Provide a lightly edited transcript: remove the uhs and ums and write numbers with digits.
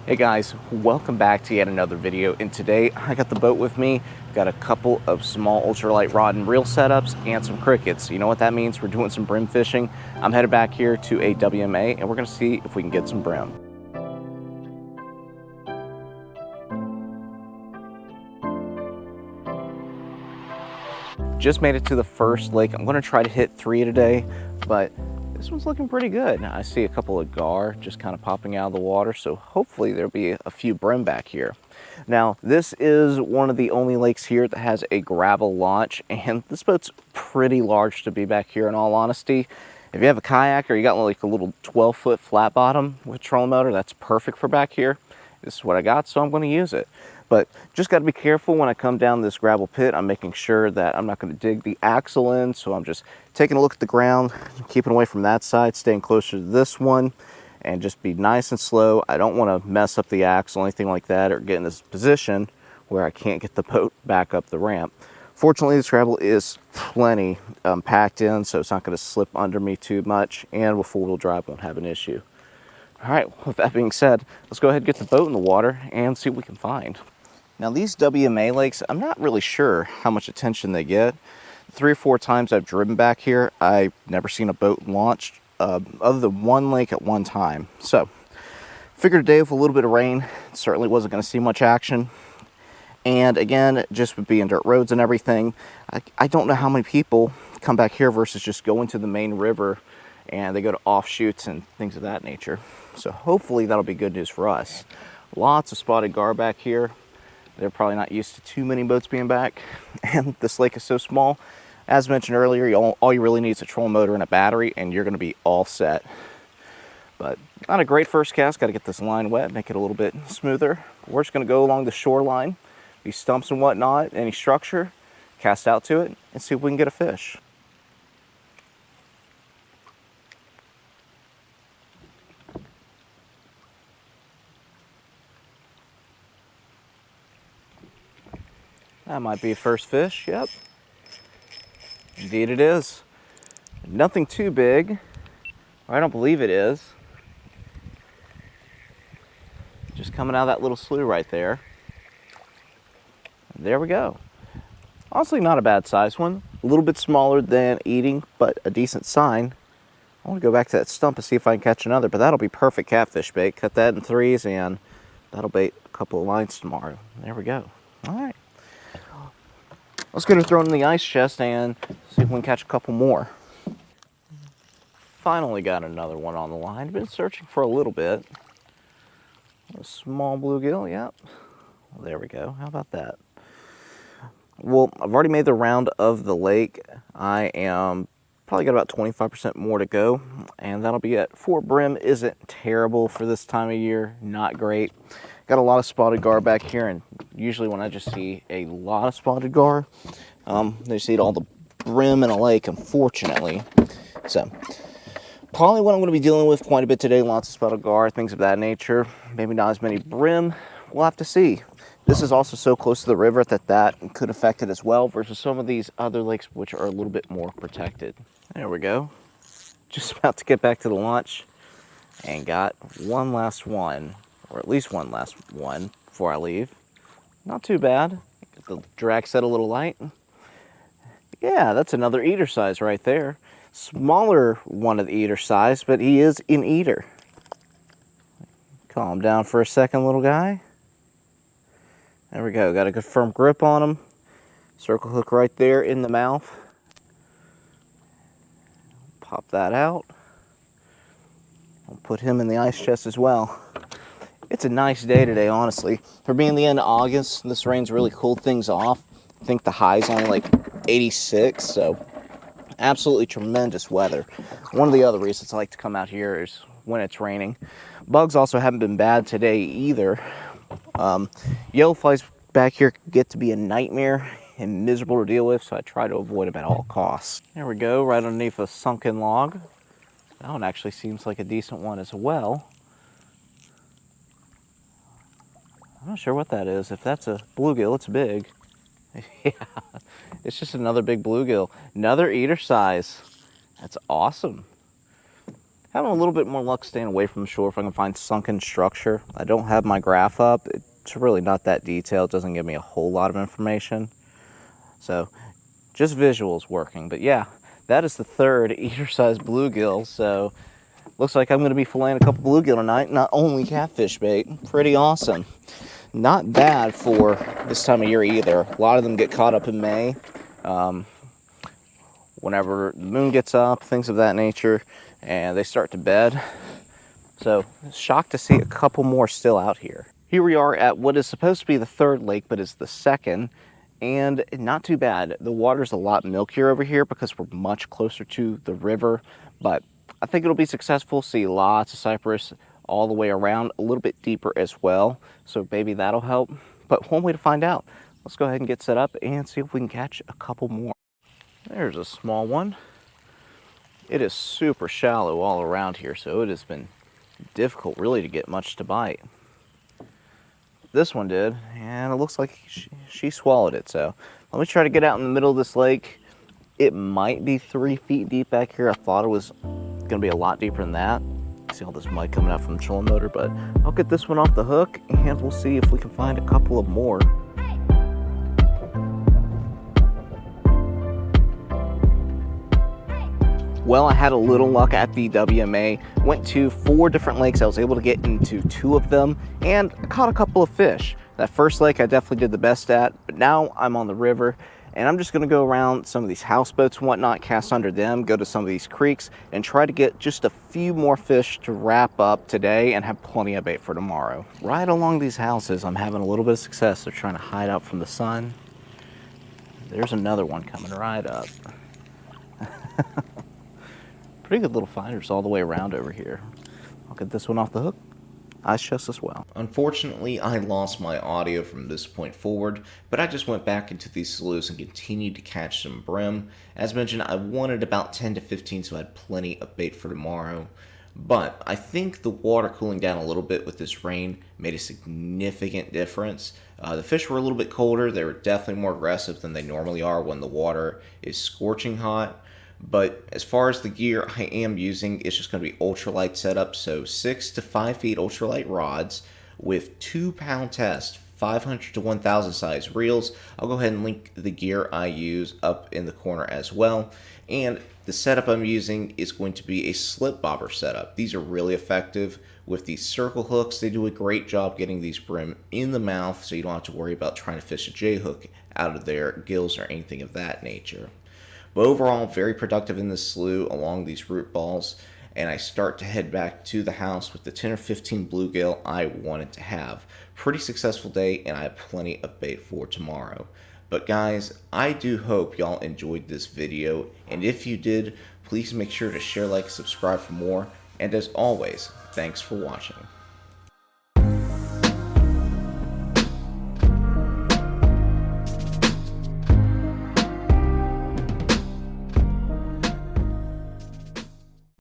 Hey guys, welcome back to yet another video. And today I got the boat with me, got a couple of small ultralight rod and reel setups and some crickets. You know what that means? We're doing some brim fishing. I'm headed back here to a WMA and we're gonna see if we can get some brim. Just made it to the first lake. I'm gonna try to hit 3 today, but this one's looking pretty good. I see a couple of gar just kind of popping out of the water, so hopefully there'll be a few brim back here. Now, this is one of the only lakes here that has a gravel launch, and this boat's pretty large to be back here in all honesty. If you have a kayak or you got like a little 12-foot flat bottom with trolling motor, that's perfect for back here. This is what I got, so I'm going to use it. But just got to be careful when I come down this gravel pit. I'm making sure that I'm not going to dig the axle in, so I'm just taking a look at the ground, keeping away from that side, staying closer to this one, and just be nice and slow. I don't want to mess up the axle or anything like that, or get in this position where I can't get the boat back up the ramp. Fortunately, this gravel is plenty packed in, so it's not going to slip under me too much, and with four-wheel drive won't have an issue. All right, with that being said, let's go ahead and get the boat in the water and see what we can find. Now these WMA lakes, I'm not really sure how much attention they get. 3 or 4 times I've driven back here, I've never seen a boat launched other than one lake at one time. So, figured today with a little bit of rain, certainly wasn't going to see much action. And again, just with being dirt roads and everything, I don't know how many people come back here versus just going to the main river and they go to offshoots and things of that nature. So hopefully that'll be good news for us. Lots of spotted gar back here. They're probably not used to too many boats being back. And this lake is so small. As mentioned earlier, all you really need is a trolling motor and a battery and you're going to be all set. But not a great first cast. Got to get this line wet, make it a little bit smoother. We're just going to go along the shoreline, these stumps and whatnot, any structure, cast out to it, and see if we can get a fish. That might be first fish, yep. Indeed it is. Nothing too big, or I don't believe it is. Just coming out of that little slough right there. There we go. Honestly, not a bad size one. A little bit smaller than eating, but a decent sign. I want to go back to that stump and see if I can catch another, but that'll be perfect catfish bait. Cut that in 3s and that'll bait a couple of lines tomorrow. There we go. All right. Let's get her thrown in the ice chest and see if we can catch a couple more. Finally got another one on the line. Been searching for a little bit. A small bluegill, yep. Well, there we go. How about that? Well, I've already made the round of the lake. I am probably got about 25% more to go, and that'll be it. Fort Brim isn't terrible for this time of year. Not great. Got a lot of spotted gar back here, and usually when I just see a lot of spotted gar, they just eat all the brim in a lake, unfortunately. So, probably what I'm going to be dealing with quite a bit today. Lots of spotted gar, things of that nature. Maybe not as many brim. We'll have to see. This is also so close to the river that could affect it as well, versus some of these other lakes which are a little bit more protected. There we go. Just about to get back to the launch, and got one last one. Or at least one last one before I leave. Not too bad. Get the drag set a little light. Yeah, that's another eater size right there. Smaller one of the eater size, but he is an eater. Calm down for a second, little guy. There we go. Got a good firm grip on him. Circle hook right there in the mouth. Pop that out. I'll put him in the ice chest as well. It's a nice day today, honestly. For being the end of August, this rain's really cooled things off. I think the high's only like 86, so absolutely tremendous weather. One of the other reasons I like to come out here is when it's raining. Bugs also haven't been bad today either. Yellow flies back here get to be a nightmare and miserable to deal with, so I try to avoid them at all costs. There we go, right underneath a sunken log. That one actually seems like a decent one as well. I'm not sure what that is. If that's a bluegill, it's big. Yeah, it's just another big bluegill. Another eater size. That's awesome. Having a little bit more luck staying away from the shore if I can find sunken structure. I don't have my graph up. It's really not that detailed. It doesn't give me a whole lot of information. So just visuals working. But yeah, that is the third eater-sized bluegill. So looks like I'm going to be filleting a couple bluegill tonight, not only catfish bait. Pretty awesome. Not bad for this time of year either. A lot of them get caught up in May. Whenever the moon gets up, things of that nature, and they start to bed. So shocked to see a couple more still out here. Here we are at what is supposed to be the third lake, but is the second, and not too bad. The water's a lot milkier over here because we're much closer to the river, but I think it'll be successful. See lots of cypress all the way around, a little bit deeper as well, so maybe that'll help. But one way to find out, let's go ahead and get set up and see if we can catch a couple more. There's a small one. It is super shallow all around here, so it has been difficult really to get much to bite. This one did, and it looks like she swallowed it. So let me try to get out in the middle of this lake. It might be 3 feet deep back here. I thought it was gonna be a lot deeper than that. See all this mud coming out from the trolling motor, but I'll get this one off the hook and we'll see if we can find a couple of more. Well, I had a little luck at the WMA. Went to 4 different lakes. I was able to get into 2 of them and caught a couple of fish. That first lake I definitely did the best at, but now I'm on the river and I'm just gonna go around some of these houseboats and whatnot, cast under them, go to some of these creeks and try to get just a few more fish to wrap up today and have plenty of bait for tomorrow. Right along these houses, I'm having a little bit of success. They're trying to hide out from the sun. There's another one coming right up. Pretty good little finders all the way around over here. I'll get this one off the hook. Eyes just as well. Unfortunately, I lost my audio from this point forward, but I just went back into these sloughs and continued to catch some brim. As mentioned, I wanted about 10 to 15, so I had plenty of bait for tomorrow. But I think the water cooling down a little bit with this rain made a significant difference. The fish were a little bit colder. They were definitely more aggressive than they normally are when the water is scorching hot. But as far as the gear I am using, it's just going to be ultralight setup. So 6 to 5 feet ultralight rods with 2-pound test, 500 to 1000 size reels. I'll go ahead and link the gear I use up in the corner as well. And the setup I'm using is going to be a slip bobber setup. These are really effective with these circle hooks. They do a great job getting these brim in the mouth, so you don't have to worry about trying to fish a J hook out of their gills or anything of that nature. But overall, very productive in this slough along these root balls, and I start to head back to the house with the 10 or 15 bluegill I wanted to have. Pretty successful day, and I have plenty of bait for tomorrow. But guys, I do hope y'all enjoyed this video, and if you did, please make sure to share, like, subscribe for more, and as always, thanks for watching.